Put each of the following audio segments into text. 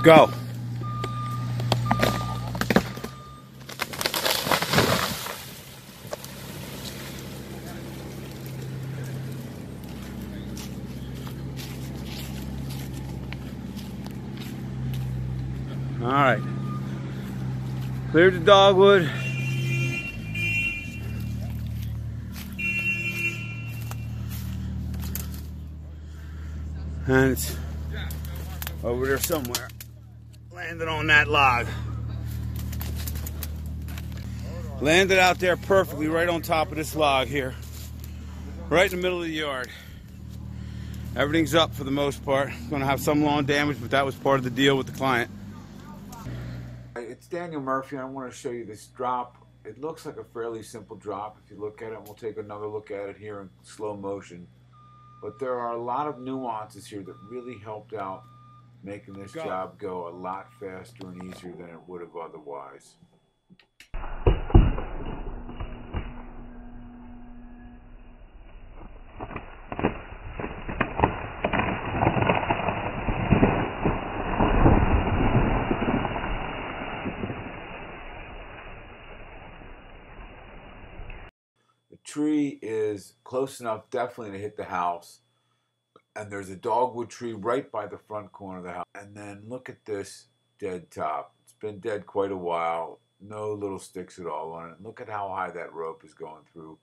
Go. All right. Cleared the dogwood. And it's over there somewhere. Landed on that log. Landed out there perfectly right on top of this log here. Right in the middle of the yard. Everything's up for the most part. Gonna have some lawn damage, but that was part of the deal with the client. It's Daniel Murphy, and I want to show you this drop. It looks like a fairly simple drop if you look at it. We'll take another look at it here in slow motion. But there are a lot of nuances here that really helped out making this job go a lot faster and easier than it would have otherwise. The tree is close enough definitely to hit the house, and there's a dogwood tree right by the front corner of the house. And then look at this dead top. It's been dead quite a while, no little sticks at all on it. Look at how high that rope is going through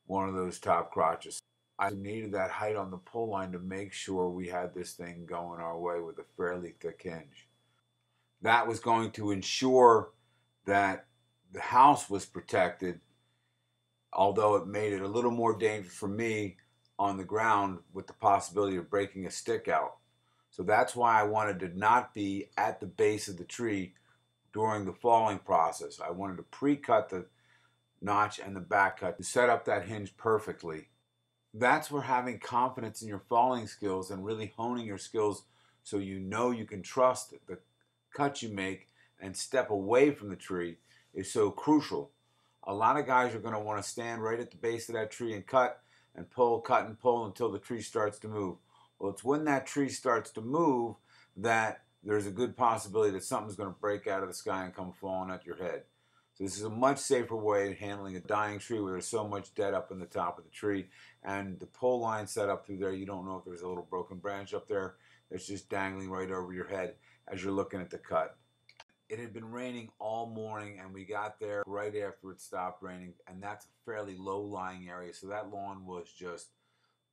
one of those top crotches. I needed that height on the pull line to make sure we had this thing going our way with a fairly thick hinge. That was going to ensure that the house was protected, although it made it a little more dangerous for me on the ground with the possibility of breaking a stick out. So that's why I wanted to not be at the base of the tree during the falling process. I wanted to pre-cut the notch and the back cut to set up that hinge perfectly. That's where having confidence in your falling skills and really honing your skills so you know you can trust the cut you make and step away from the tree is so crucial. A lot of guys are going to want to stand right at the base of that tree and cut and pull, cut and pull until the tree starts to move. Well, it's when that tree starts to move that there's a good possibility that something's going to break out of the sky and come falling at your head. So this is a much safer way of handling a dying tree where there's so much dead up in the top of the tree. And the pole line set up through there, you don't know if there's a little broken branch up there that's just dangling right over your head as you're looking at the cut. It had been raining all morning, and we got there right after it stopped raining, and that's a fairly low-lying area, so that lawn was just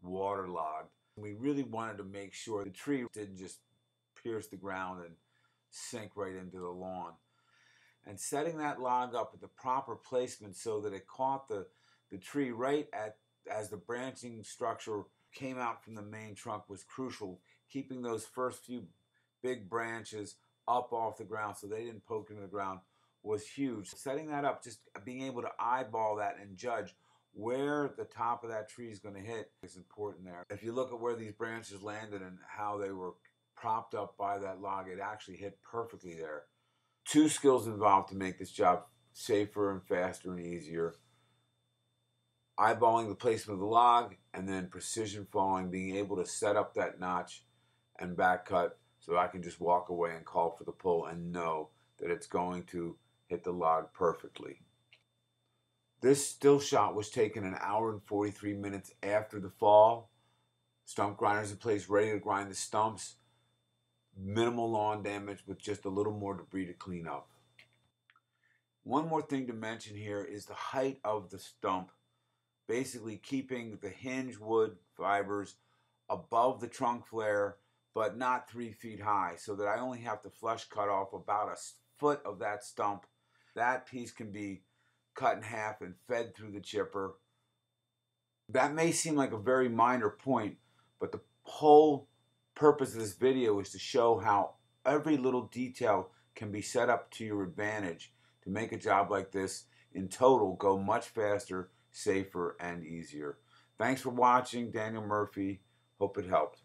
waterlogged. We really wanted to make sure the tree didn't just pierce the ground and sink right into the lawn. And setting that log up at the proper placement so that it caught the tree right as the branching structure came out from the main trunk was crucial. Keeping those first few big branches up off the ground so they didn't poke into the ground was huge. Setting that up, just being able to eyeball that and judge where the top of that tree is going to hit is important there. If you look at where these branches landed and how they were propped up by that log, it actually hit perfectly there. Two skills involved to make this job safer and faster and easier. Eyeballing the placement of the log, and then precision falling, being able to set up that notch and back cut so I can just walk away and call for the pull and know that it's going to hit the log perfectly. This still shot was taken an hour and 43 minutes after the fall. Stump grinders in place, ready to grind the stumps. Minimal lawn damage with just a little more debris to clean up. One more thing to mention here is the height of the stump. Basically keeping the hinge wood fibers above the trunk flare, but not 3 feet high, so that I only have to flush cut off about a foot of that stump. That piece can be cut in half and fed through the chipper. That may seem like a very minor point, but the whole purpose of this video is to show how every little detail can be set up to your advantage to make a job like this in total go much faster, safer, and easier. Thanks for watching. Daniel Murphy. Hope it helped.